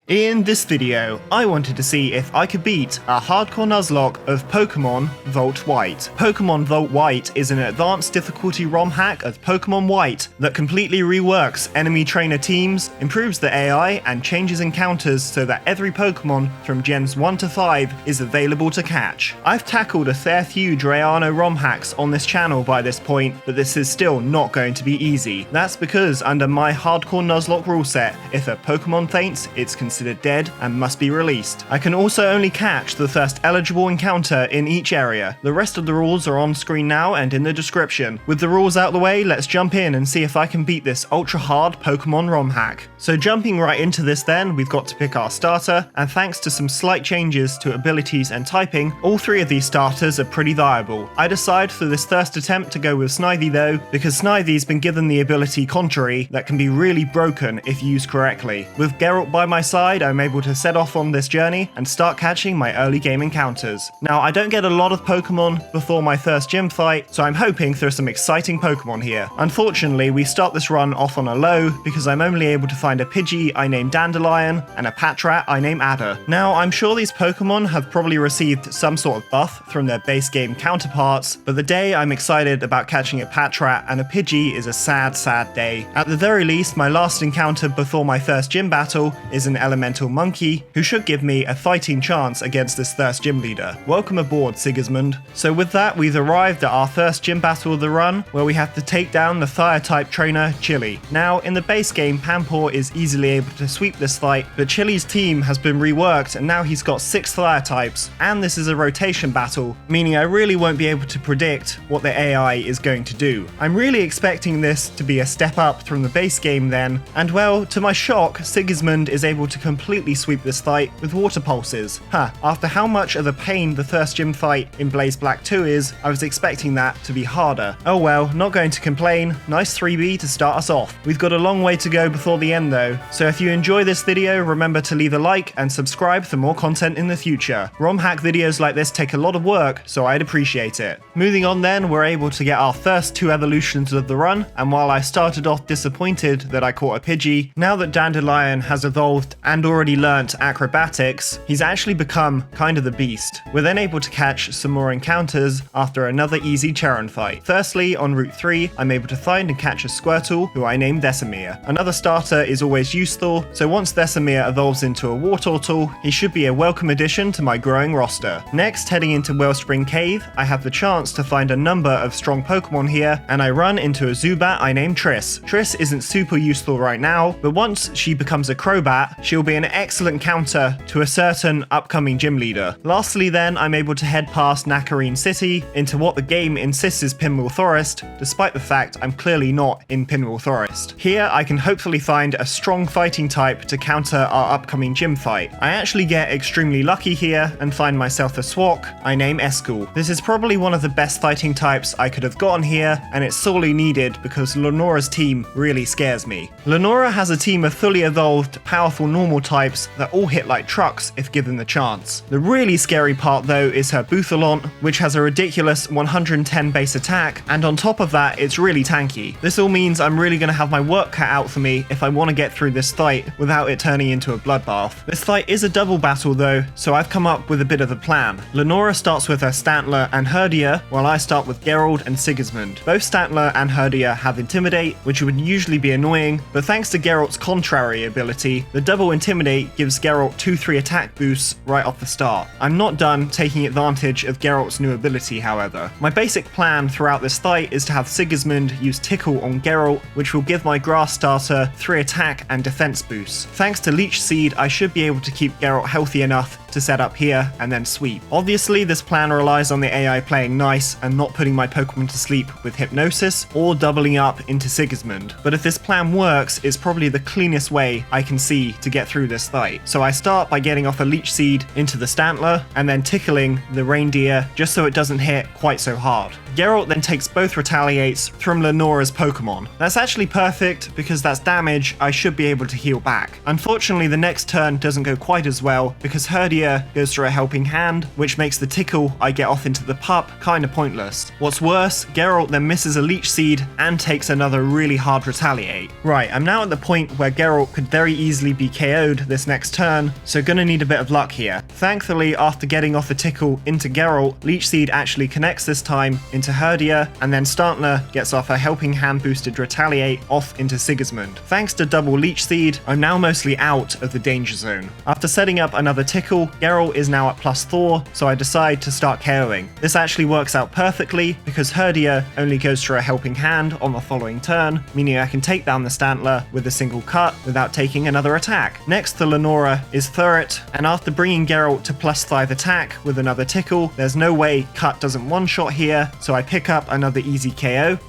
In this video, I wanted to see if I could beat a hardcore Nuzlocke of Pokémon Volt White. Pokémon Volt White is an advanced difficulty ROM hack of Pokémon White that completely reworks enemy trainer teams, improves the AI, and changes encounters so that every Pokémon from Gens 1 to 5 is available to catch. I've tackled a fair few Drayano ROM hacks on this channel by this point, but this is still not going to be easy. That's because under my hardcore Nuzlocke rule set, if a Pokémon faints, it's considered dead and must be released. I can also only catch the first eligible encounter in each area. The rest of the rules are on screen now and in the description. With the rules out the way, let's jump in and see if I can beat this ultra hard Pokemon ROM hack. So jumping right into this then, we've got to pick our starter, and thanks to some slight changes to abilities and typing, all three of these starters are pretty viable. I decide for this first attempt to go with Snivy though, because Snivy's been given the ability Contrary that can be really broken if used correctly. With Geralt by my side, I'm able to set off on this journey and start catching my early game encounters. Now, I don't get a lot of Pokemon before my first gym fight, so I'm hoping for some exciting Pokemon here. Unfortunately, we start this run off on a low because I'm only able to find a Pidgey I name Dandelion and a Patrat I name Adder. Now, I'm sure these Pokemon have probably received some sort of buff from their base game counterparts, but the day I'm excited about catching a Patrat and a Pidgey is a sad, sad day. At the very least, my last encounter before my first gym battle is an Elemental Monkey, who should give me a fighting chance against this first gym leader. Welcome aboard, Sigismund. So with that, we've arrived at our first gym battle of the run, where we have to take down the Fire-type trainer, Chili. Now, in the base game, Pampor is easily able to sweep this fight, but Chili's team has been reworked and now he's got 6 Fire types, and this is a rotation battle, meaning I really won't be able to predict what the AI is going to do. I'm really expecting this to be a step up from the base game then, and well, to my shock, Sigismund is able to completely sweep this fight with water pulses. After how much of a pain the first gym fight in Blaze Black 2 is, I was expecting that to be harder. Oh well, not going to complain. Nice 3B to start us off. We've got a long way to go before the end though, so if you enjoy this video, remember to leave a like and subscribe for more content in the future. ROM hack videos like this take a lot of work, so I'd appreciate it. Moving on then, we're able to get our first 2 evolutions of the run, and while I started off disappointed that I caught a Pidgey, now that Dandelion has evolved and already learnt acrobatics, he's actually become kind of the beast. We're then able to catch some more encounters after another easy Charon fight. Firstly, on Route 3, I'm able to find and catch a Squirtle, who I named Desamere. Another starter is always useful, so once Desamere evolves into a Wartortle, he should be a welcome addition to my growing roster. Next, heading into Wellspring Cave, I have the chance to find a number of strong Pokemon here, and I run into a Zubat I named Triss. Triss isn't super useful right now, but once she becomes a Crobat, she'll be an excellent counter to a certain upcoming gym leader. Lastly then, I'm able to head past Nakarine City into what the game insists is Pinwheel Forest, despite the fact I'm clearly not in Pinwheel Forest. Here I can hopefully find a strong fighting type to counter our upcoming gym fight. I actually get extremely lucky here and find myself a Swak I name Eskull. This is probably one of the best fighting types I could have gotten here, and it's sorely needed because Lenora's team really scares me. Lenora has a team of fully evolved, powerful normal types that all hit like trucks if given the chance. The really scary part though is her Bouthalont, which has a ridiculous 110 base attack, and on top of that it's really tanky. This all means I'm really going to have my work cut out for me if I want to get through this fight without it turning into a bloodbath. This fight is a double battle though, so I've come up with a bit of a plan. Lenora starts with her Stantler and Herdier, while I start with Geralt and Sigismund. Both Stantler and Herdier have Intimidate, which would usually be annoying, but thanks to Geralt's contrary ability, the double Intimidate gives Geralt 2-3 attack boosts right off the start. I'm not done taking advantage of Geralt's new ability however. My basic plan throughout this fight is to have Sigismund use Tickle on Geralt, which will give my grass starter 3 attack and defense boosts. Thanks to Leech Seed, I should be able to keep Geralt healthy enough to set up here and then sweep. Obviously, this plan relies on the AI playing nice and not putting my Pokemon to sleep with Hypnosis or doubling up into Sigismund. But if this plan works, it's probably the cleanest way I can see to get through this fight. So I start by getting off a Leech Seed into the Stantler and then tickling the Reindeer just so it doesn't hit quite so hard. Geralt then takes both Retaliates from Lenora's Pokemon. That's actually perfect because that's damage I should be able to heal back. Unfortunately, the next turn doesn't go quite as well because Herdier Herdia goes for a helping hand, which makes the tickle I get off into the pup kinda pointless. What's worse, Geralt then misses a Leech Seed and takes another really hard retaliate. Right, I'm now at the point where Geralt could very easily be KO'd this next turn, so gonna need a bit of luck here. Thankfully, after getting off the tickle into Geralt, Leech Seed actually connects this time into Herdia, and then Stantler gets off a helping hand boosted retaliate off into Sigismund. Thanks to double Leech Seed, I'm now mostly out of the danger zone. After setting up another tickle, Geralt is now at plus Thor, so I decide to start KOing. This actually works out perfectly because Herdia only goes for a helping hand on the following turn, meaning I can take down the Stantler with a single cut without taking another attack. Next to Lenora is Thurret, and after bringing Geralt to plus 5 attack with another tickle, there's no way cut doesn't one-shot here, so I pick up another easy KO.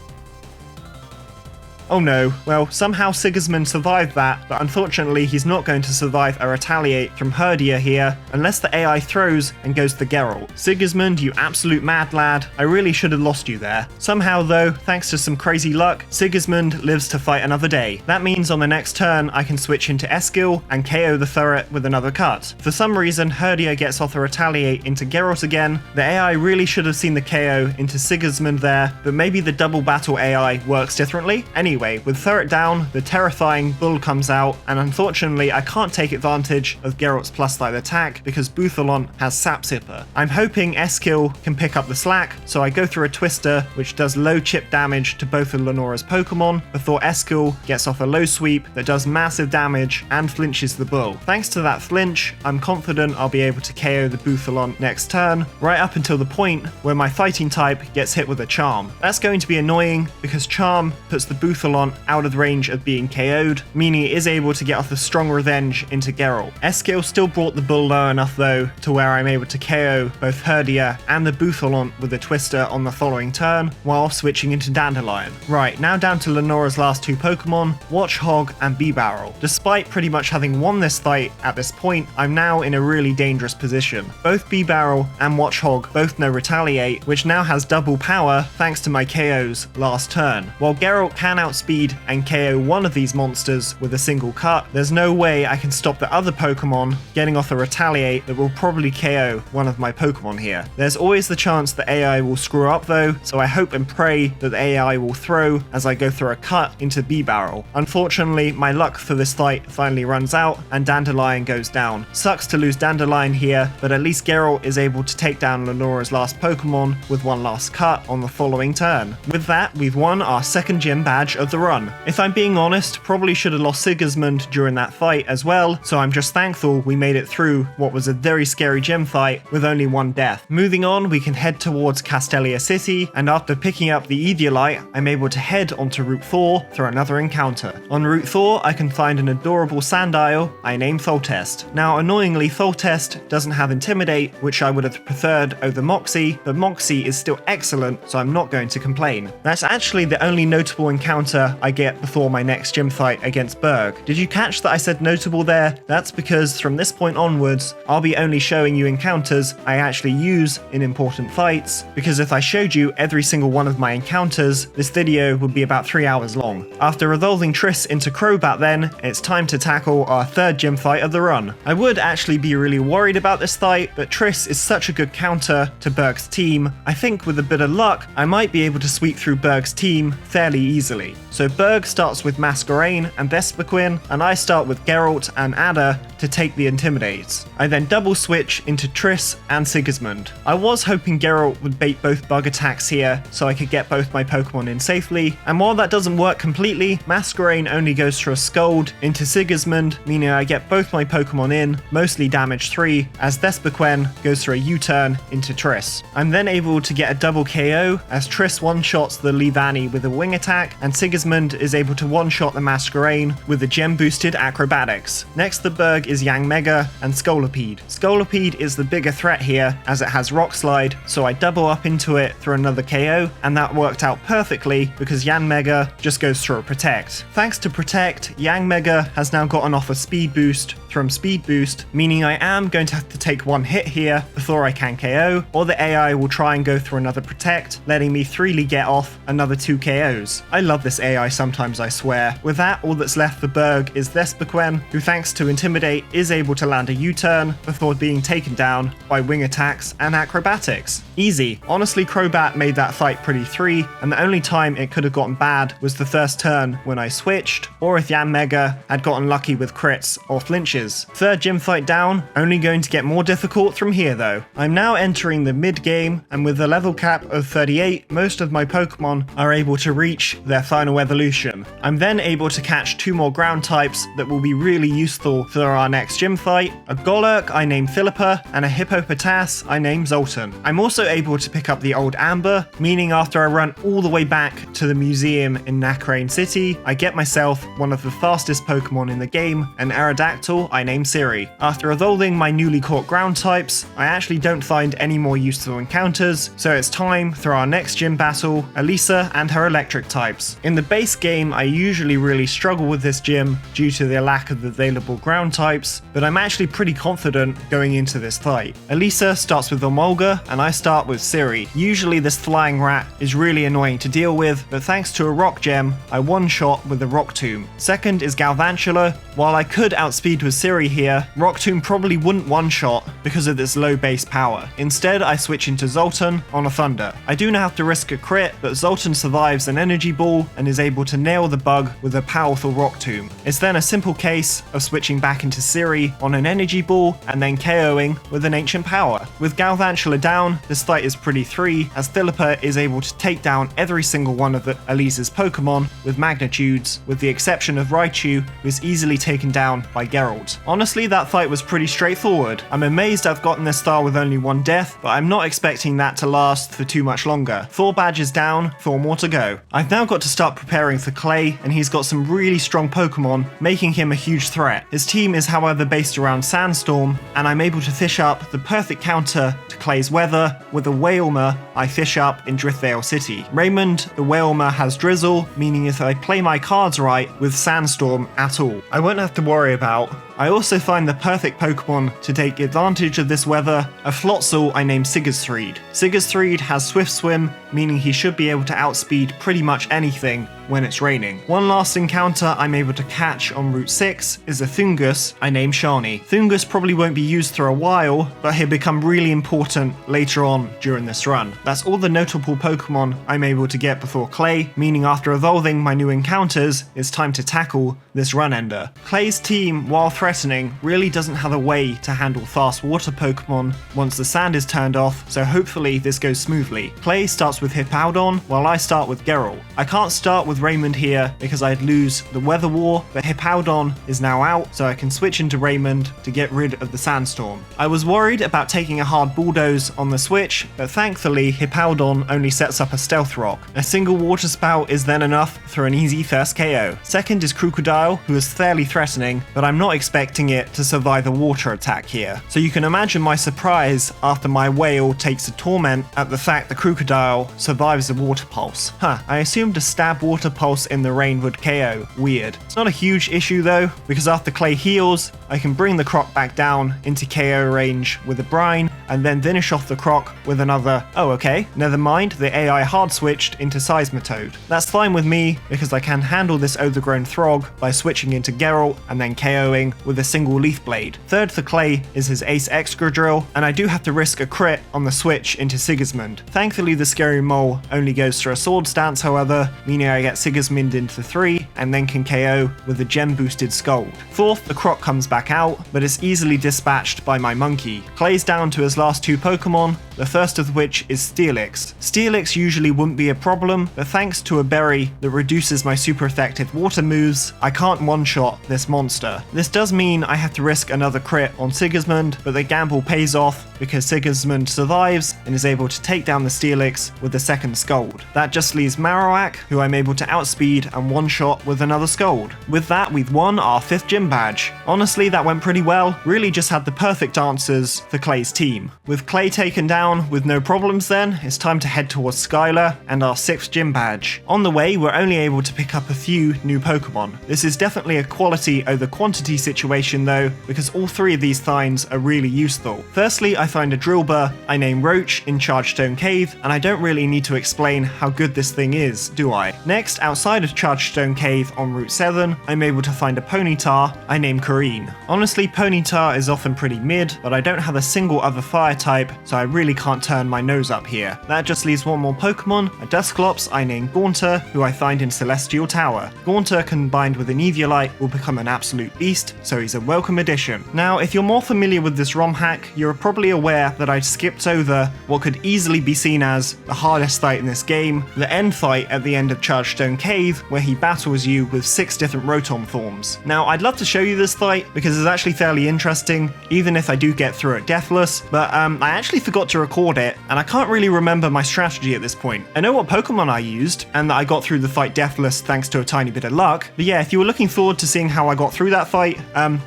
Oh no, well, somehow Sigismund survived that, but unfortunately he's not going to survive a retaliate from Herdia here, unless the AI throws and goes to Geralt. Sigismund, you absolute mad lad, I really should have lost you there. Somehow though, thanks to some crazy luck, Sigismund lives to fight another day. That means on the next turn I can switch into Eskil and KO the Thurret with another cut. For some reason, Herdia gets off a retaliate into Geralt again. The AI really should have seen the KO into Sigismund there, but maybe the double battle AI works differently? Anyway, with Thurret down, the terrifying bull comes out, and unfortunately I can't take advantage of Geralt's plus 5 attack because Bouthalon has Sap Sipper. I'm hoping Eskil can pick up the slack, so I go through a Twister which does low chip damage to both of Lenora's Pokemon before Eskil gets off a low sweep that does massive damage and flinches the bull. Thanks to that flinch, I'm confident I'll be able to KO the Bouthalon next turn, right up until the point where my fighting type gets hit with a Charm. That's going to be annoying because Charm puts the Bouthalon out of range of being KO'd, meaning it is able to get off a strong revenge into Geralt. Eskil still brought the bull low enough though to where I'm able to KO both Herdia and the Bouthalon with a Twister on the following turn while switching into Dandelion. Right, now down to Lenora's last two Pokemon, Watchog and Bibarel. Despite pretty much having won this fight at this point, I'm now in a really dangerous position. Both Bibarel and Watchog both know Retaliate, which now has double power thanks to my KOs last turn. While Geralt can outspeed and KO one of these monsters with a single cut, there's no way I can stop the other Pokemon getting off a Retaliate that will probably KO one of my Pokemon here. There's always the chance the AI will screw up though, so I hope and pray that the AI will throw as I go through a cut into Bibarel. Unfortunately, my luck for this fight finally runs out and Dandelion goes down. Sucks to lose Dandelion here, but at least Geralt is able to take down Lenora's last Pokemon with one last cut on the following turn. With that, we've won our second gym badge of the run. If I'm being honest, probably should have lost Sigismund during that fight as well, so I'm just thankful we made it through what was a very scary gym fight with only one death. Moving on, we can head towards Castelia City, and after picking up the Eviolite, I'm able to head onto Route 4 through another encounter. On Route 4, I can find an adorable Sandile I name Tholtest. Now, annoyingly, Tholtest doesn't have Intimidate, which I would have preferred over Moxie, but Moxie is still excellent, so I'm not going to complain. That's actually the only notable encounter I get before my next gym fight against Berg. Did you catch that I said notable there? That's because from this point onwards, I'll be only showing you encounters I actually use in important fights, because if I showed you every single one of my encounters, this video would be about 3 hours long. After revolving Triss into Crobat then, it's time to tackle our third gym fight of the run. I would actually be really worried about this fight, but Triss is such a good counter to Berg's team. I think with a bit of luck, I might be able to sweep through Berg's team fairly easily. So Berg starts with Masquerain and Vespiquen, and I start with Geralt and Ada to take the Intimidates. I then double switch into Triss and Sigismund. I was hoping Geralt would bait both bug attacks here so I could get both my Pokemon in safely, and while that doesn't work completely, Masquerain only goes for a Scold into Sigismund, meaning I get both my Pokemon in, mostly damage 3, as Vespiquen goes for a U-turn into Triss. I'm then able to get a double KO as Triss one-shots the Leavanny with a wing attack, and Sigismund is able to one-shot the Masquerain with the gem-boosted Acrobatics. Next to Berg is Yanmega and Scolipede. Scolipede is the bigger threat here as it has Rock Slide, so I double up into it through another KO, and that worked out perfectly because Yanmega just goes through a Protect. Thanks to Protect, Yanmega has now gotten off a Speed Boost from Speed Boost, meaning I am going to have to take one hit here before I can KO, or the AI will try and go through another Protect, letting me freely get off another 2 KOs. I love this AI sometimes, I swear. With that, all that's left for Berg is Thespequen, who thanks to Intimidate is able to land a U-turn before being taken down by wing attacks and acrobatics. Easy. Honestly, Crobat made that fight pretty free, and the only time it could have gotten bad was the first turn when I switched, or if Yanmega had gotten lucky with crits or flinches. Third gym fight down, only going to get more difficult from here though. I'm now entering the mid-game, and with a level cap of 38, most of my Pokemon are able to reach their final evolution. I'm then able to catch 2 more ground types that will be really useful for our next gym fight, a Golurk I named Philippa, and a Hippopotas I named Zoltan. I'm also able to pick up the old Amber, meaning after I run all the way back to the museum in Nakrane City, I get myself one of the fastest Pokemon in the game, an Aerodactyl I named Siri. After evolving my newly caught ground types, I actually don't find any more useful encounters, so it's time for our next gym battle, Elisa and her electric types. In the base game, I usually really struggle with this gym due to the lack of available ground types, but I'm actually pretty confident going into this fight. Elisa starts with Omolga, and I start with Siri. Usually this flying rat is really annoying to deal with, but thanks to a rock gem, I one-shot with a Rock Tomb. Second is Galvantula. While I could outspeed with Siri here, Rock Tomb probably wouldn't one-shot because of this low base power. Instead, I switch into Zoltan on a Thunder. I do now have to risk a crit, but Zoltan survives an Energy Ball and is able to nail the bug with a powerful Rock Tomb. It's then a simple case of switching back into Siri on an Energy Ball and then KOing with an Ancient Power. With Galvantula down, this fight is pretty free, as Philippa is able to take down every single one of Elisa's Pokemon with magnitudes, with the exception of Raichu, who is easily taken down by Geralt. Honestly, that fight was pretty straightforward. I'm amazed I've gotten this far with only 1 death, but I'm not expecting that to last for too much longer. 4 badges down, 4 more to go. I've now got to start preparing for Clay, and he's got some really strong Pokemon, making him a huge threat. His team is however based around Sandstorm, and I'm able to fish up the perfect counter to Clay's weather with a Wailmer I fish up in Driftvale City. Raymond, the Wailmer, has Drizzle, meaning if I play my cards right with Sandstorm at all, I won't have to worry about. I also find the perfect Pokemon to take advantage of this weather, a Floatzel I named Sigisthried. Sigisthried has Swift Swim, meaning he should be able to outspeed pretty much anything when it's raining. One last encounter I'm able to catch on Route 6 is a Thungus I named Shani. Thungus probably won't be used for a while, but he'll become really important later on during this run. That's all the notable Pokemon I'm able to get before Clay, meaning after evolving my new encounters, it's time to tackle this run ender. Clay's team, while threatening, really doesn't have a way to handle fast water Pokemon once the sand is turned off, so hopefully this goes smoothly. Clay starts with Hippowdon, while I start with Geralt. I can't start with Raymond here because I'd lose the Weather War, but Hippowdon is now out, so I can switch into Raymond to get rid of the Sandstorm. I was worried about taking a hard Bulldoze on the switch, but thankfully Hippowdon only sets up a Stealth Rock. A single Water Spout is then enough for an easy first KO. Second is Crocodile, who is fairly threatening, but I'm not expecting it to survive a water attack here. So you can imagine my surprise after my Whale takes a Torment at the fact the Crocodile survives a Water Pulse. I assumed a Stab Water Pulse in the rain would KO. Weird. It's not a huge issue though, because after Clay heals, I can bring the Croc back down into KO range with a Brine, and then finish off the Croc with another, oh okay, never mind, the AI hard switched into Seismitoad. That's fine with me, because I can handle this overgrown Throg by switching into Geralt and then KOing with a single Leaf Blade. Third for Clay is his Ace Excadrill, and I do have to risk a crit on the switch into Sigismund. Thankfully the Scary Mole only goes for a Swords Dance however, meaning I get Sigismund into 3 and then can KO with a gem boosted Scald. Fourth, the Croc comes back out, but it's easily dispatched by my Monkey. Clay's down to his last 2 Pokemon, the first of which is Steelix. Steelix usually wouldn't be a problem, but thanks to a berry that reduces my super effective water moves, I can't one-shot this monster. This does mean I have to risk another crit on Sigismund, but the gamble pays off because Sigismund survives and is able to take down the Steelix with the second Scald. That just leaves Marowak, who I'm able to outspeed and one-shot with another Scald. With that, we've won our 5th gym badge. Honestly, that went pretty well, really just had the perfect answers for Clay's team. With Clay taken down, down with no problems then, it's time to head towards Skylar and our 6th gym badge. On the way, we're only able to pick up a few new Pokemon. This is definitely a quality over quantity situation though, because all 3 of these finds are really useful. Firstly, I find a Drillbur I name Roach in Chargestone Cave, and I don't really need to explain how good this thing is, do I? Next, outside of Chargestone Cave on Route 7, I'm able to find a Ponyta I name Kareen. Honestly, Ponyta is often pretty mid, but I don't have a single other fire type, so I really can't turn my nose up here. That just leaves one more Pokemon, a Dusclops I name Gaunter, who I find in Celestial Tower. Gaunter combined with an Eviolite will become an absolute beast, so he's a welcome addition. Now, if you're more familiar with this ROM hack, you're probably aware that I skipped over what could easily be seen as the hardest fight in this game, the end fight at the end of Chargestone Cave, where he battles you with 6 different Rotom forms. Now, I'd love to show you this fight because it's actually fairly interesting, even if I do get through it deathless, but I actually forgot to record it, and I can't really remember my strategy at this point. I know what Pokemon I used, and that I got through the fight deathless thanks to a tiny bit of luck, but yeah, if you were looking forward to seeing how I got through that fight,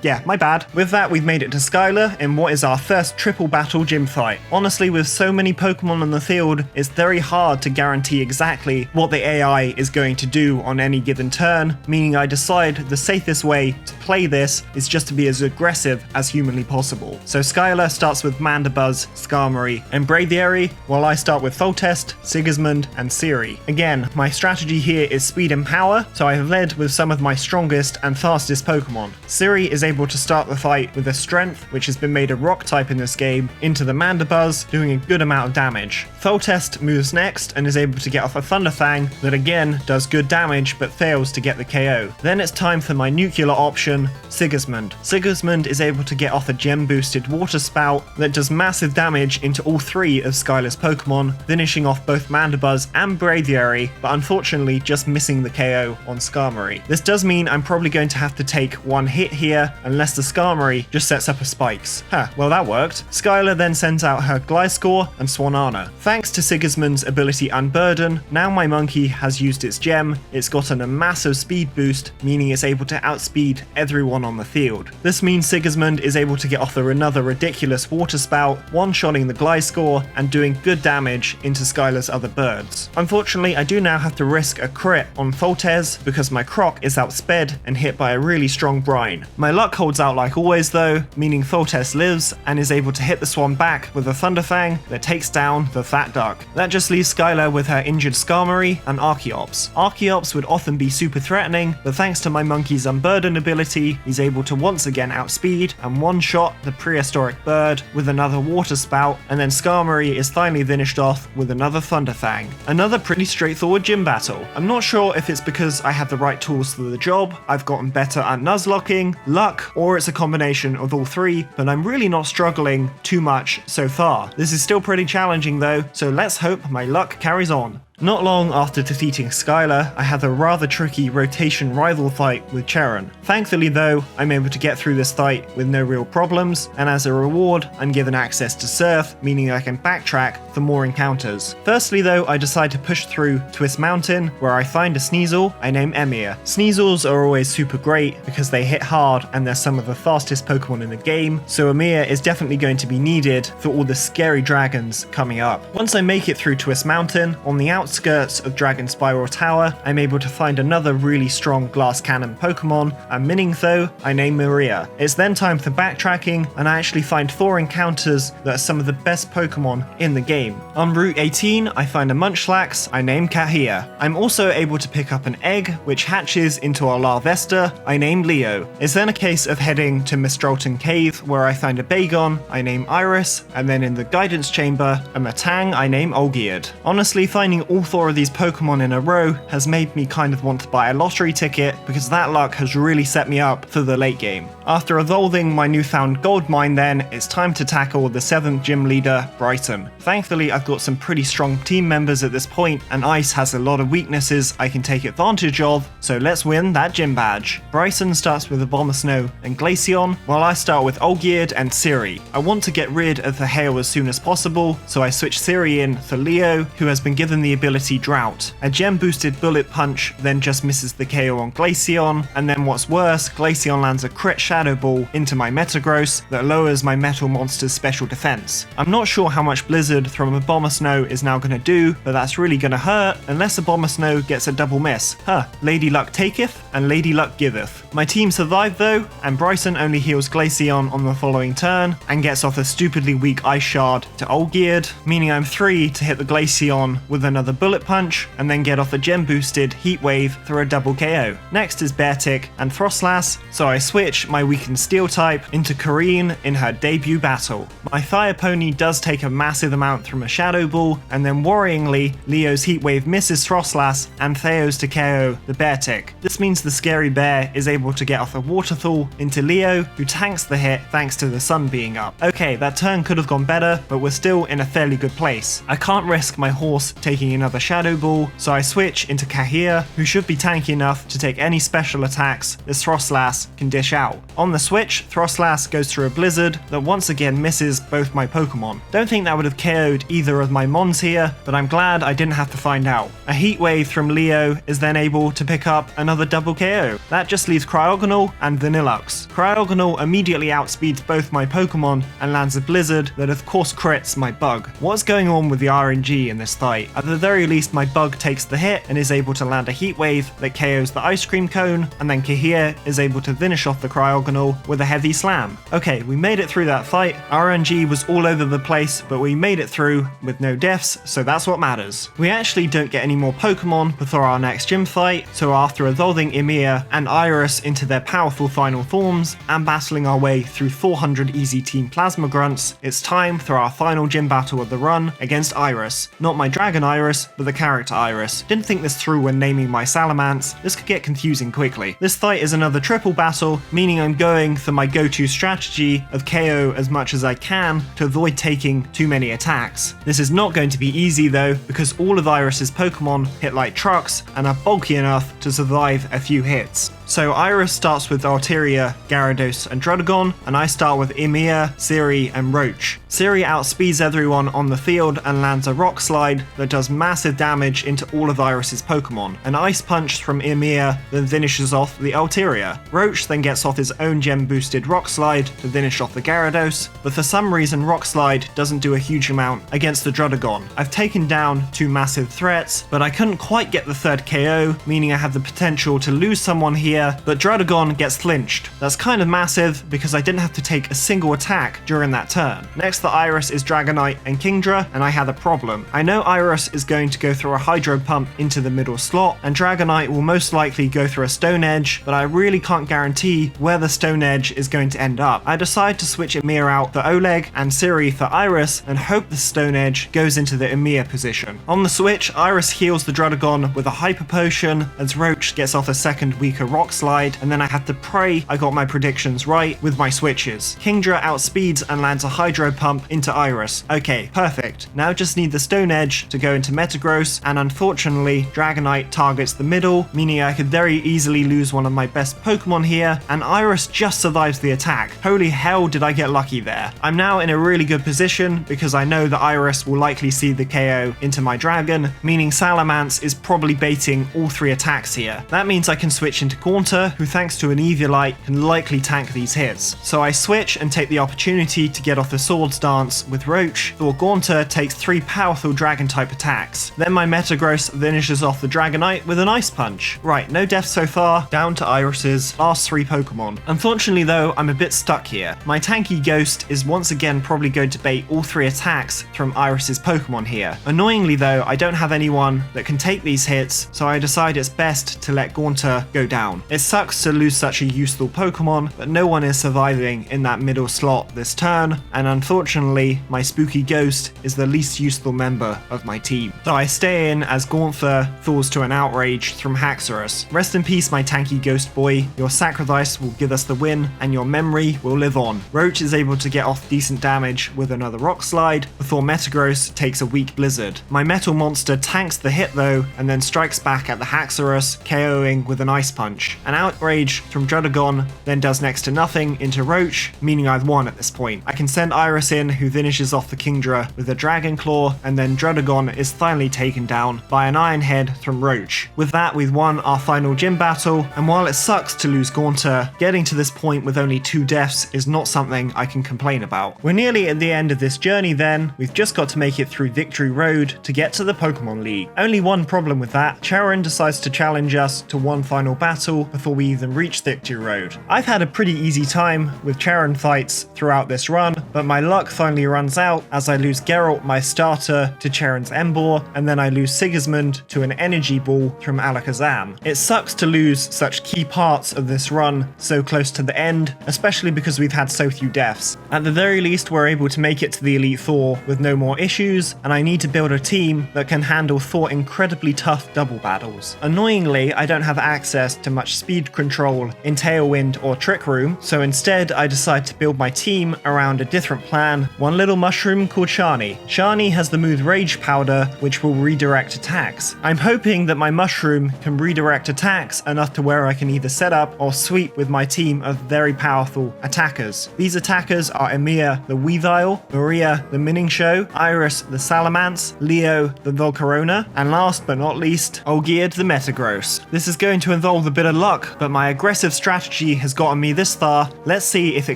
yeah, my bad. With that, we've made it to Skylar in what is our first triple battle gym fight. Honestly, with so many Pokemon on the field, it's very hard to guarantee exactly what the AI is going to do on any given turn, meaning I decide the safest way to play this is just to be as aggressive as humanly possible. So Skylar starts with Mandibuzz, Skarmory, and Braviary, while I start with Foltest, Sigismund, and Siri. Again, my strategy here is speed and power, so I have led with some of my strongest and fastest Pokemon. Siri is able to start the fight with a Strength, which has been made a rock type in this game, into the Mandibuzz, doing a good amount of damage. Foltest moves next and is able to get off a Thunder Fang that again does good damage but fails to get the KO. Then it's time for my nuclear option, Sigismund. Sigismund is able to get off a gem boosted Water Spout that does massive damage into all 3 of Skylar's Pokemon, finishing off both Mandibuzz and Braviary, but unfortunately just missing the KO on Skarmory. This does mean I'm probably going to have to take one hit here unless the Skarmory just sets up a Spikes. Well that worked. Skylar then sends out her Gliscor and Swanana. Thanks to Sigismund's ability Unburden, now my monkey has used its gem, it's gotten a massive speed boost, meaning it's able to outspeed everyone on the field. This means Sigismund is able to get off another ridiculous Water Spout, one-shotting the Gliscor and doing good damage into Skylar's other birds. Unfortunately, I do now have to risk a crit on Foltez because my Croc is outsped and hit by a really strong Brine. My luck holds out like always though, meaning Foltez lives and is able to hit the Swan back with a Thunder Fang that takes down the Fat Duck. That just leaves Skylar with her injured Skarmory and Archeops. Archeops would often be super threatening, but thanks to my monkey's Unburden ability, he's able to once again outspeed and one-shot the prehistoric bird with another Water Spout, and then Skarmory is finally finished off with another Thunder Fang. Another pretty straightforward gym battle. I'm not sure if it's because I have the right tools for the job, I've gotten better at Nuzlocking, luck, or it's a combination of all 3, but I'm really not struggling too much so far. This is still pretty challenging though, so let's hope my luck carries on. Not long after defeating Skylar, I had a rather tricky rotation rival fight with Cheron. Thankfully though, I'm able to get through this fight with no real problems, and as a reward, I'm given access to Surf, meaning I can backtrack for more encounters. Firstly though, I decide to push through Twist Mountain, where I find a Sneasel I name Emir. Sneasels are always super great because they hit hard and they're some of the fastest Pokemon in the game, so Emir is definitely going to be needed for all the scary dragons coming up. Once I make it through Twist Mountain, on the outskirts of Dragon Spiral Tower, I'm able to find another really strong Glass Cannon Pokemon, a Miningtho I name Maria. It's then time for backtracking, and I actually find 4 encounters that are some of the best Pokemon in the game. On Route 18, I find a Munchlax I name Kahia. I'm also able to pick up an egg, which hatches into a Larvesta I name Leo. It's then a case of heading to Mistralton Cave, where I find a Bagon I name Iris, and then in the Guidance Chamber, a Matang I name Olgierd. Honestly, finding all 4 of these Pokemon in a row has made me kind of want to buy a lottery ticket, because that luck has really set me up for the late game. After evolving my newfound gold mine then, it's time to tackle the 7th gym leader, Bryson. Thankfully, I've got some pretty strong team members at this point, and Ice has a lot of weaknesses I can take advantage of, so let's win that gym badge. Bryson starts with Abomasnow and Glaceon, while I start with Olgierd and Siri. I want to get rid of the hail as soon as possible, so I switch Siri in for Leo, who has been given the ability Drought. A gem boosted Bullet Punch then just misses the KO on Glaceon, and then what's worse, Glaceon lands a crit Shadow Ball into my Metagross that lowers my Metal Monster's special defense. I'm not sure how much Blizzard from Abomasnow is now going to do, but that's really going to hurt unless Abomasnow gets a double miss. Lady Luck taketh and Lady Luck giveth. My team survived though, and Bryson only heals Glaceon on the following turn and gets off a stupidly weak Ice Shard to Olgierd, meaning I'm free to hit the Glaceon with another Bullet Punch and then get off a gem boosted Heat Wave through a double KO. Next is Beartick and Frostlass, so I switch my weakened Steel type into Kareen in her debut battle. My Fire Pony does take a massive amount from a Shadow Ball, and then worryingly, Leo's Heat Wave misses Frostlass and Theos to KO the Beartick. This means the Scary Bear is able to get off a Waterfall into Leo, who tanks the hit thanks to the sun being up. Okay, that turn could have gone better, but we're still in a fairly good place. I can't risk my horse taking another Shadow Ball, so I switch into Kahir, who should be tanky enough to take any special attacks this Frostlass can dish out. On the switch, Frostlass goes through a Blizzard that once again misses both my Pokemon. Don't think that would have KO'd either of my Mons here, but I'm glad I didn't have to find out. A Heat Wave from Leo is then able to pick up another double KO. That just leaves Cryogonal and Vanillux. Cryogonal immediately outspeeds both my Pokemon and lands a Blizzard that of course crits my Bug. What's going on with the RNG in this fight? At the very least, my Bug takes the hit and is able to land a Heat Wave that KOs the Ice Cream Cone, and then Kahir is able to finish off the Cryogonal with a Heavy Slam. Okay, we made it through that fight. RNG was all over the place, but we made it through with no deaths, so that's what matters. We actually don't get any more Pokemon before our next gym fight, so after evolving Emir and Iris into their powerful final forms and battling our way through 400 easy Team Plasma Grunts, it's time for our final gym battle of the run against Iris. Not my Dragon Iris, but the character Iris. Didn't think this through when naming my Salamence. This could get confusing quickly. This fight is another triple battle, meaning I'm going for my go-to strategy of KO as much as I can to avoid taking too many attacks. This is not going to be easy though, because all of Iris's Pokemon hit like trucks and are bulky enough to survive a few hits. So Iris starts with Altaria, Gyarados and Druddigon, and I start with Emir, Siri and Roach. Siri outspeeds everyone on the field and lands a Rock Slide that does massive damage into all of Iris's Pokemon. An Ice Punch from Emir then finishes off the Altaria. Roach then gets off his own gem boosted Rock Slide to finish off the Gyarados, but for some reason Rock Slide doesn't do a huge amount against the Druddigon. I've taken down two massive threats, but I couldn't quite get the third KO, meaning I have the potential to lose someone here, but Druddigon gets flinched. That's kind of massive because I didn't have to take a single attack during that turn. Next the Iris is Dragonite and Kingdra, and I had a problem. I know Iris is going to go through a Hydro Pump into the middle slot, and Dragonite will most likely go through a Stone Edge, but I really can't guarantee where the Stone Edge is going to end up. I decide to switch Emir out for Oleg and Siri for Iris and hope the Stone Edge goes into the Emir position. On the switch, Iris heals the Druddigon with a Hyper Potion as Roach gets off a second weaker Rock Slide, and then I had to pray I got my predictions right with my switches. Kingdra outspeeds and lands a Hydro Pump into Iris. Okay, perfect. Now just need the Stone Edge to go into Metagross, and unfortunately Dragonite targets the middle, meaning I could very easily lose one of my best Pokemon here, and Iris just survives the attack. Holy hell did I get lucky there. I'm now in a really good position because I know that Iris will likely see the KO into my Dragon, meaning Salamence is probably baiting all three attacks here. That means I can switch into Gaunter, who thanks to an Eviolite can likely tank these hits. So I switch and take the opportunity to get off the Swords Dance with Roach, though Gaunter takes three powerful Dragon type attacks. Then my Metagross finishes off the Dragonite with an Ice Punch. Right, no deaths so far, down to Iris's last three Pokemon. Unfortunately though, I'm a bit stuck here. My tanky Ghost is once again probably going to bait all three attacks from Iris's Pokemon here. Annoyingly though, I don't have anyone that can take these hits, so I decide it's best to let Gaunter go down. It sucks to lose such a useful Pokemon, but no one is surviving in that middle slot this turn, and unfortunately my spooky Ghost is the least useful member of my team. So I stay in as Gaunther falls to an outrage from Haxorus. Rest in peace my tanky Ghost boy, your sacrifice will give us the win and your memory will live on. Roach is able to get off decent damage with another Rock Slide before Metagross takes a weak Blizzard. My Metal Monster tanks the hit though and then strikes back at the Haxorus, KOing with an Ice Punch. damage. An outrage from Druddigon then does next to nothing into Roach, meaning I've won at this point. I can send Iris in, who finishes off the Kingdra with a Dragon Claw, and then Druddigon is finally taken down by an Iron Head from Roach. With that, we've won our final gym battle, and while it sucks to lose Gaunter, getting to this point with only 2 deaths is not something I can complain about. We're nearly at the end of this journey then. We've just got to make it through Victory Road to get to the Pokemon League. Only one problem with that: Charon decides to challenge us to one final battle before we even reach Victory Road. I've had a pretty easy time with Charon fights throughout this run, but my luck finally runs out as I lose Geralt, my starter, to Charon's Emboar, and then I lose Sigismund to an Energy Ball from Alakazam. It sucks to lose such key parts of this run so close to the end, especially because we've had so few deaths. At the very least, we're able to make it to the Elite Four with no more issues, and I need to build a team that can handle 4 incredibly tough double battles. Annoyingly, I don't have access to much speed control in Tailwind or Trick Room, so instead I decide to build my team around a different plan: one little mushroom called Shani. Shani has the move Rage Powder, which will redirect attacks. I'm hoping that my mushroom can redirect attacks enough to where I can either set up or sweep with my team of very powerful attackers. These attackers are Emiya the Weavile, Maria the Miningshow, Iris the Salamence, Leo the Volcarona, and last but not least, Olgierd the Metagross. This is going to involve a bit of luck, but my aggressive strategy has gotten me this far. Let's see if it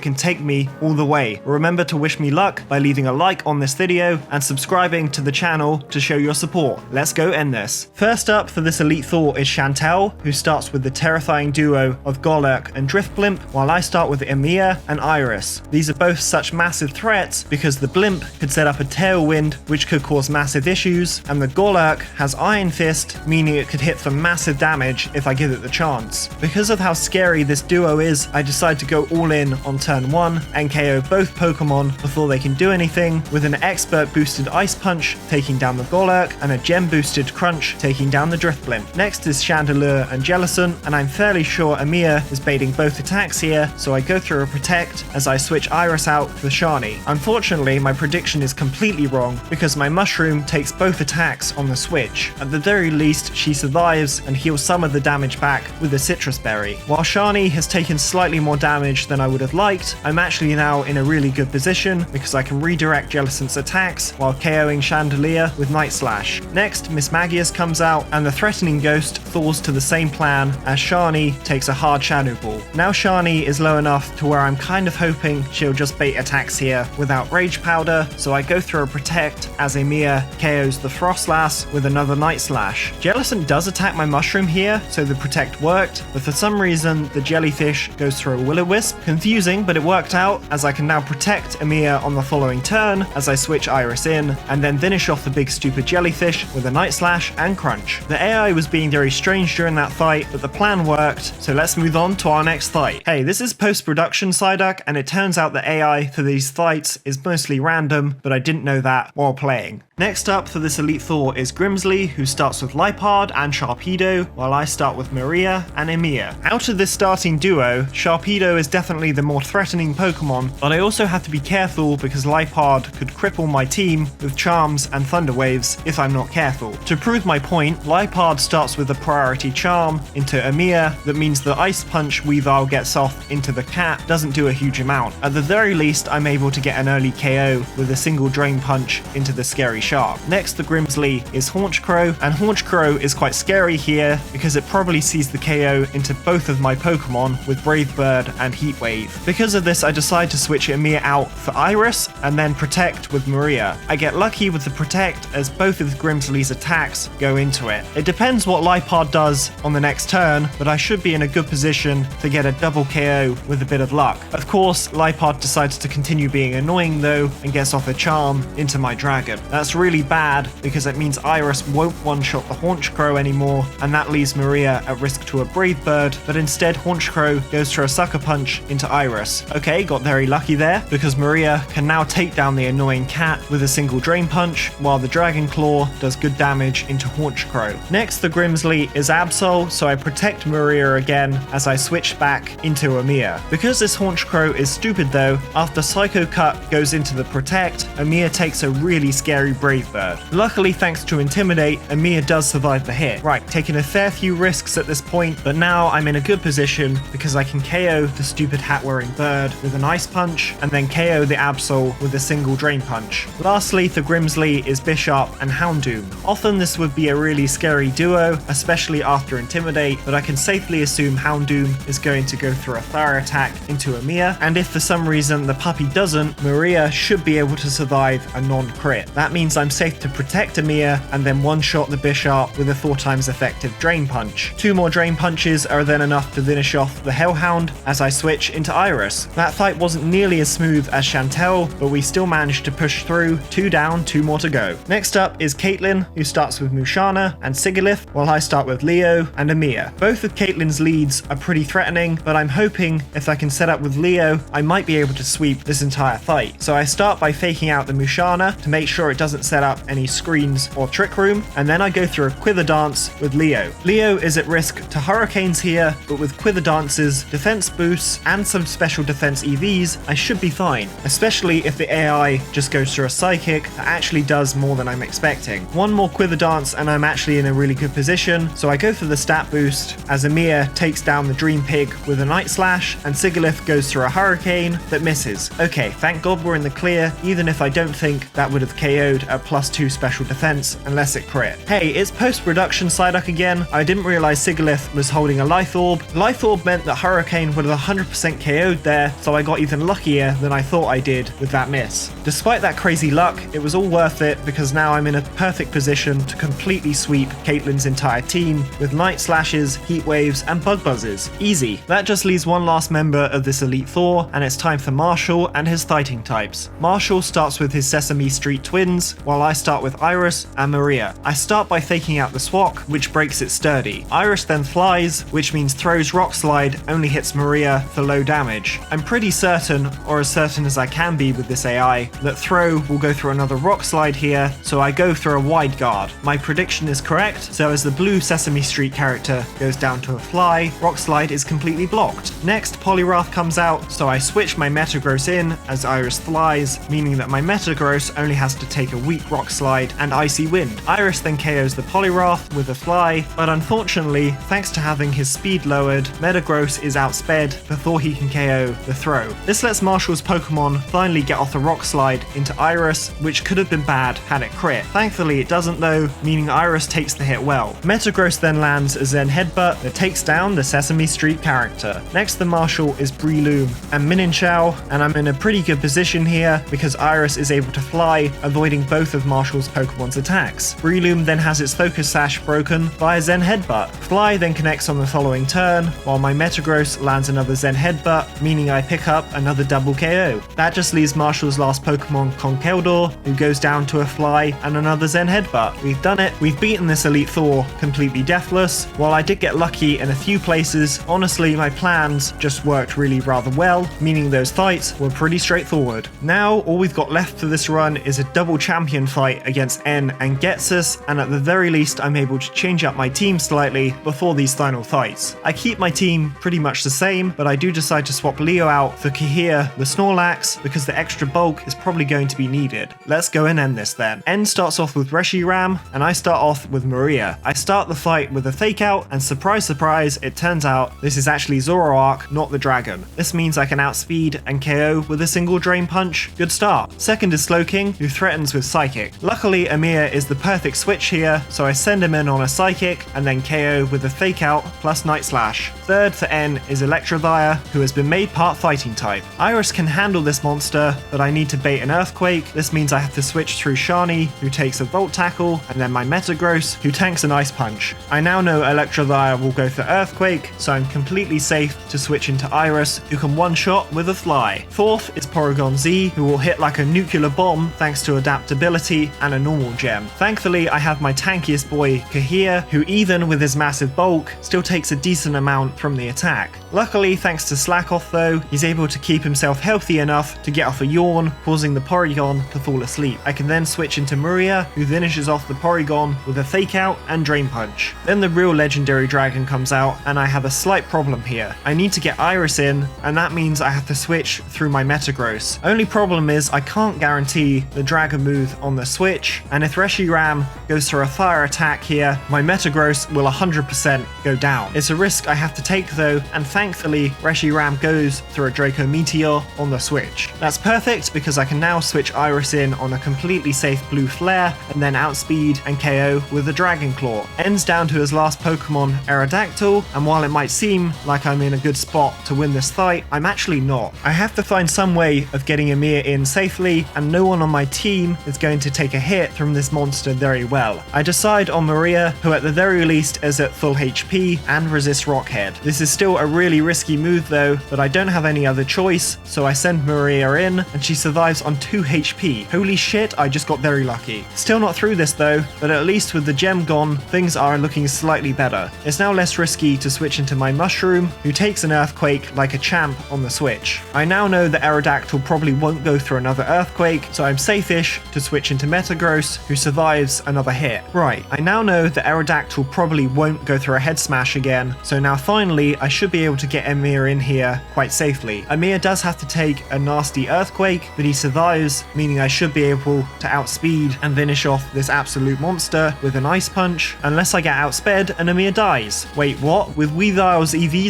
can take me all the way. Remember to wish me luck by leaving a like on this video and subscribing to the channel to show your support. Let's go end this. First up for this Elite Four is Chantel, who starts with the terrifying duo of Golurk and Drifblimp, while I start with Emiya and Iris. These are both such massive threats because the Blimp could set up a Tailwind, which could cause massive issues, and the Golurk has Iron Fist, meaning it could hit for massive damage if I give it the chance. Because of how scary this duo is, I decide to go all in on turn 1 and KO both Pokemon before they can do anything, with an expert boosted Ice Punch taking down the Golurk and a gem boosted Crunch taking down the Drifblimp. Next is Chandelure and Jellicent, and I'm fairly sure Emiya is baiting both attacks here, so I go through a Protect as I switch Iris out for Shani. Unfortunately, my prediction is completely wrong because my Mushroom takes both attacks on the switch. At the very least, she survives and heals some of the damage back with a Citrus Berry. While Shani has taken slightly more damage than I would have liked, I'm actually now in a really good position because I can redirect Jellicent's attacks while KOing Chandelure with Night Slash. Next, Miss Magius comes out and the Threatening Ghost falls to the same plan as Shani takes a hard Shadow Ball. Now Shani is low enough to where I'm kind of hoping she'll just bait attacks here without Rage Powder, so I go through a Protect as Emiya KOs the Frostlass with another Night Slash. Jellicent does attack my Mushroom here, so the Protect worked, but for some reason the Jellyfish goes through a Will-O-Wisp. Confusing, but it worked out as I can now protect Emiya on the following turn as I switch Iris in, and then finish off the big stupid Jellyfish with a Night Slash and Crunch. The AI was being very strange during that fight, but the plan worked, so let's move on to our next fight. Hey, this is post-production Psyduck, and it turns out the AI for these fights is mostly random, but I didn't know that while playing. Next up for this Elite Four is Grimsley, who starts with Liepard and Sharpedo, while I start with Maria and Emiya. Out of this starting duo, Sharpedo is definitely the more threatening Pokemon, but I also have to be careful because Liepard could cripple my team with Charms and Thunder Waves if I'm not careful. To prove my point, Liepard starts with a priority Charm into Emiya that means the Ice Punch Weavile gets off into the cat doesn't do a huge amount. At the very least, I'm able to get an early KO with a single Drain Punch into the Scary Shark. Next, the Grimsley is Haunchcrow, and Haunchcrow is quite scary here because it probably sees the KO into both of my Pokemon with Brave Bird and Heat Wave. Because of this, I decide to switch Emiya out for Iris and then Protect with Maria. I get lucky with the Protect as both of Grimsley's attacks go into it. It depends what Liepard does on the next turn, but I should be in a good position to get a double KO with a bit of luck. Of course, Liepard decides to continue being annoying though and gets off a Charm into my Dragon. That's really bad because it means Iris won't one-shot the Haunchcrow anymore, and that leaves Maria at risk to a Brave Bird, but instead Haunchcrow goes for a Sucker Punch into Iris. Okay, got very lucky there because Maria can now take down the annoying cat with a single Drain Punch, while the Dragon Claw does good damage into Haunchcrow. Next, the Grimsley is Absol, so I protect Maria again as I switch back into Emiya. Because this Haunchcrow is stupid though, after Psycho Cut goes into the Protect, Emiya takes a really scary Brave Brave Bird. Luckily, thanks to Intimidate, Amiya does survive the hit. Right, taking a fair few risks at this point, but now I'm in a good position because I can KO the stupid hat-wearing bird with an Ice Punch, and then KO the Absol with a single Drain Punch. Lastly, for Grimsley is Bishop and Houndoom. Often this would be a really scary duo, especially after Intimidate, but I can safely assume Houndoom is going to go through a fire attack into Amiya, and if for some reason the puppy doesn't, Maria should be able to survive a non-crit. That means I'm safe to protect Amiya and then one-shot the Bishop with a 4 times effective Drain Punch. 2 more Drain Punches are then enough to finish off the Hellhound as I switch into Iris. That fight wasn't nearly as smooth as Chantel, but we still managed to push through. 2 down, 2 more to go. Next up is Caitlyn, who starts with Musharna and Sigilith, while I start with Leo and Amiya. Both of Caitlyn's leads are pretty threatening, but I'm hoping if I can set up with Leo, I might be able to sweep this entire fight. So I start by faking out the Musharna to make sure it doesn't set up any screens or Trick Room, and then I go through a Quiver Dance with Leo. Leo is at risk to Hurricanes here, but with Quiver Dances, defense boosts, and some special defense EVs, I should be fine, especially if the AI just goes through a Psychic that actually does more than I'm expecting. 1 more Quiver Dance and I'm actually in a really good position, so I go for the stat boost as Amiya takes down the Dream Pig with a Night Slash, and Sigilith goes through a Hurricane that misses. Okay, thank God we're in the clear, even if I don't think that would have KO'd at +2 special defense unless it crit. Hey, it's post-production Psyduck again. I didn't realize Sigilith was holding a Life Orb. Life Orb meant that Hurricane would have 100% KO'd there, so I got even luckier than I thought I did with that miss. Despite that crazy luck, it was all worth it because now I'm in a perfect position to completely sweep Caitlyn's entire team with Night Slashes, Heat Waves, and Bug Buzzes. Easy. That just leaves one last member of this Elite Four, and it's time for Marshall and his fighting types. Marshall starts with his Sesame Street twins, while I start with Iris and Maria. I start by faking out the Swak, which breaks it sturdy. Iris then flies, which means throws Rock Slide only hits Maria for low damage. I'm pretty certain, or as certain as I can be with this AI, that Throw will go through another Rock Slide here, so I go through a Wide Guard. My prediction is correct, so as the blue Sesame Street character goes down to a Fly, Rock Slide is completely blocked. Next, Poliwrath comes out, so I switch my Metagross in as Iris flies, meaning that my Metagross only has to take a weak Rock Slide and Icy Wind. Iris then KOs the Poliwrath with a Fly, but unfortunately, thanks to having his speed lowered, Metagross is outsped before he can KO the Throw. This lets Marshall's Pokemon finally get off the Rock Slide into Iris, which could have been bad had it crit. Thankfully it doesn't though, meaning Iris takes the hit well. Metagross then lands a Zen Headbutt that takes down the Sesame Street character. Next to Marshall is Breloom and Mininshaw, and I'm in a pretty good position here because Iris is able to fly, avoiding both of Marshall's Pokemon's attacks. Breloom then has its Focus Sash broken by a Zen Headbutt. Fly then connects on the following turn, while my Metagross lands another Zen Headbutt, meaning I pick up another double KO. That just leaves Marshall's last Pokemon, Conkeldurr, who goes down to a Fly and another Zen Headbutt. We've done it. We've beaten this Elite Four completely deathless. While I did get lucky in a few places, honestly my plans just worked really rather well, meaning those fights were pretty straightforward. Now all we've got left for this run is a double champion fight against N and Getsus, and at the very least I'm able to change up my team slightly before these final fights. I keep my team pretty much the same, but I do decide to swap Leo out for Kahir the Snorlax because the extra bulk is probably going to be needed. Let's go and end this then. N starts off with Reshiram, and I start off with Maria. I start the fight with a fake out, and surprise surprise, it turns out this is actually Zoroark, not the dragon. This means I can outspeed and KO with a single Drain Punch. Good start. Second is Slowking, who threatens with Psychic. Luckily Amiya is the perfect switch here, so I send him in on a Psychic and then KO with a fake out plus Night Slash. Third for N is Electivire, who has been made part fighting type. Iris can handle this monster, but I need to bait an Earthquake. This means I have to switch through Shani, who takes a Volt Tackle, and then my Metagross, who tanks an Ice Punch. I now know Electivire will go for Earthquake, so I'm completely safe to switch into Iris, who can one-shot with a Fly. Fourth is Porygon Z, who will hit like a nuclear bomb thanks to adaptability and a normal gem. Thankfully, I have my tankiest boy, Kahir, who even with his massive bulk, still takes a decent amount from the attack. Luckily, thanks to Slackoff though, he's able to keep himself healthy enough to get off a Yawn, causing the Porygon to fall asleep. I can then switch into Maria, who finishes off the Porygon with a Fake Out and Drain Punch. Then the real legendary dragon comes out, and I have a slight problem here. I need to get Iris in, and that means I have to switch through my Metagross. Only problem is I can't guarantee the dragon move smooth on the switch, and if Reshiram goes for a fire attack here, my Metagross will 100% go down. It's a risk I have to take though, and thankfully Reshiram goes through a Draco Meteor on the switch. That's perfect because I can now switch Iris in on a completely safe blue flare and then outspeed and KO with the Dragon Claw. Ends down to his last Pokemon, Aerodactyl, and while it might seem like I'm in a good spot to win this fight, I'm actually not. I have to find some way of getting Amir in safely, and no one on my team is going to take a hit from this monster very well. I decide on Maria, who at the very least is at full HP and resists Rock Head. This is still a really risky move though, but I don't have any other choice, so I send Maria in, and she survives on 2 HP. Holy shit, I just got very lucky. Still not through this though, but at least with the gem gone, things are looking slightly better. It's now less risky to switch into my Mushroom, who takes an Earthquake like a champ on the switch. I now know that Aerodactyl probably won't go through another Earthquake, so I'm safe-ish to switch into Metagross, who survives another hit. Right, I now know that Aerodactyl probably won't go through a Head Smash again, so now finally I should be able to get Amir in here quite safely. Amir does have to take a nasty Earthquake, but he survives, meaning I should be able to outspeed and finish off this absolute monster with an Ice Punch, unless I get outsped and Amir dies. Wait, what? With Weavile's EVs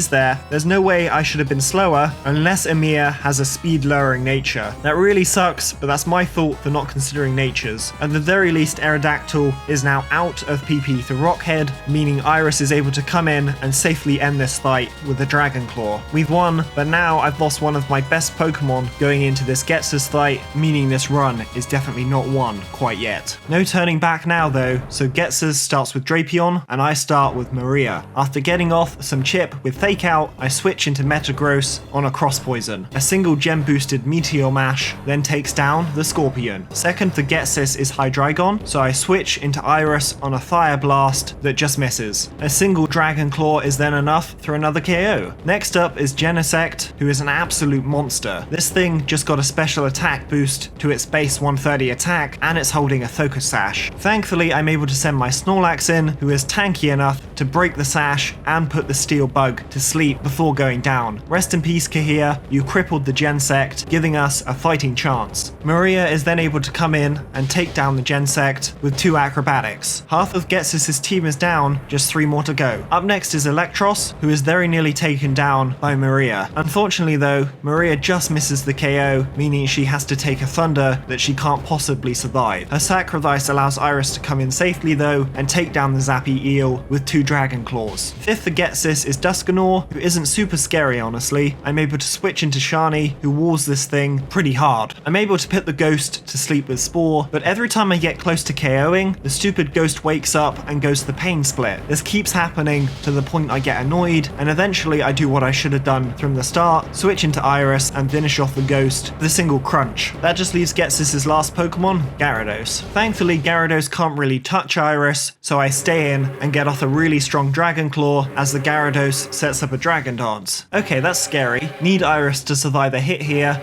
there's no way I should have been slower unless Amir has a speed lowering nature. That really sucks, but that's my fault for not considering natures. At the very least, Aerodactyl is now out of PP to Rock Head, meaning Iris is able to come in and safely end this fight with a Dragon Claw. We've won, but now I've lost one of my best Pokemon going into this Ghetsis fight, meaning this run is definitely not won quite yet. No turning back now though, so Ghetsis starts with Drapion, and I start with Maria. After getting off some chip with Fake Out, I switch into Metagross on a Cross Poison. A single gem boosted Meteor Mash then takes down the Scorpion. Second for Ghetsis is Hydreigon, so I switch into Iris on a Fire Blast that just misses. A single Dragon Claw is then enough for another KO. Next up is Genesect, who is an absolute monster. This thing just got a special attack boost to its base 130 attack, and it's holding a Focus Sash. Thankfully, I'm able to send my Snorlax in, who is tanky enough to break the sash and put the Steel Bug to sleep before going down. Rest in peace, Kahir, you crippled the Gensect, giving us a fighting chance. Maria is then able to come in and take down the Gensect with 2 acrobatics. Half of Ghetsis' team is down, just 3 more to go. Up next is Electros, who is very nearly taken down by Maria. Unfortunately though, Maria just misses the KO, meaning she has to take a Thunder that she can't possibly survive. Her sacrifice allows Iris to come in safely though, and take down the Zappy Eel with 2 Dragon Claws. Fifth for Ghetsis is Dusknoir, who isn't super scary honestly. I'm able to switch into Shani, who walls this thing pretty hard. I'm able to put the Ghost to sleep with Spore, but every time I get close to KOing, the stupid Ghost wakes up and goes to the Pain Split. This keeps happening to the point I get annoyed, and eventually I do what I should have done from the start, switch into Iris and finish off the Ghost with a single crunch. That just leaves Ghetsis' last Pokemon, Gyarados. Thankfully, Gyarados can't really touch Iris, so I stay in and get off a really strong Dragon Claw as the Gyarados sets up a Dragon Dance. Okay, that's scary. Need Iris to survive a hit here.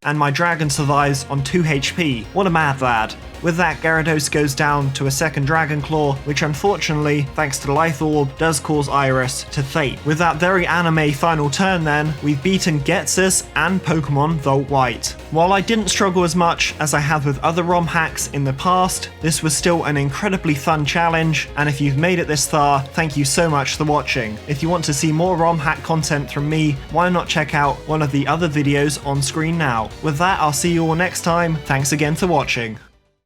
And my dragon survives on 2 HP. What a mad lad. With that, Gyarados goes down to a second Dragon Claw, which unfortunately, thanks to Life Orb, does cause Iris to fade. With that very anime final turn then, we've beaten Ghetsis and Pokemon Volt White. While I didn't struggle as much as I have with other ROM hacks in the past, this was still an incredibly fun challenge, and if you've made it this far, thank you so much for watching. If you want to see more ROM hack content from me, why not check out one of the other videos on screen now. With that, I'll see you all next time. Thanks again for watching.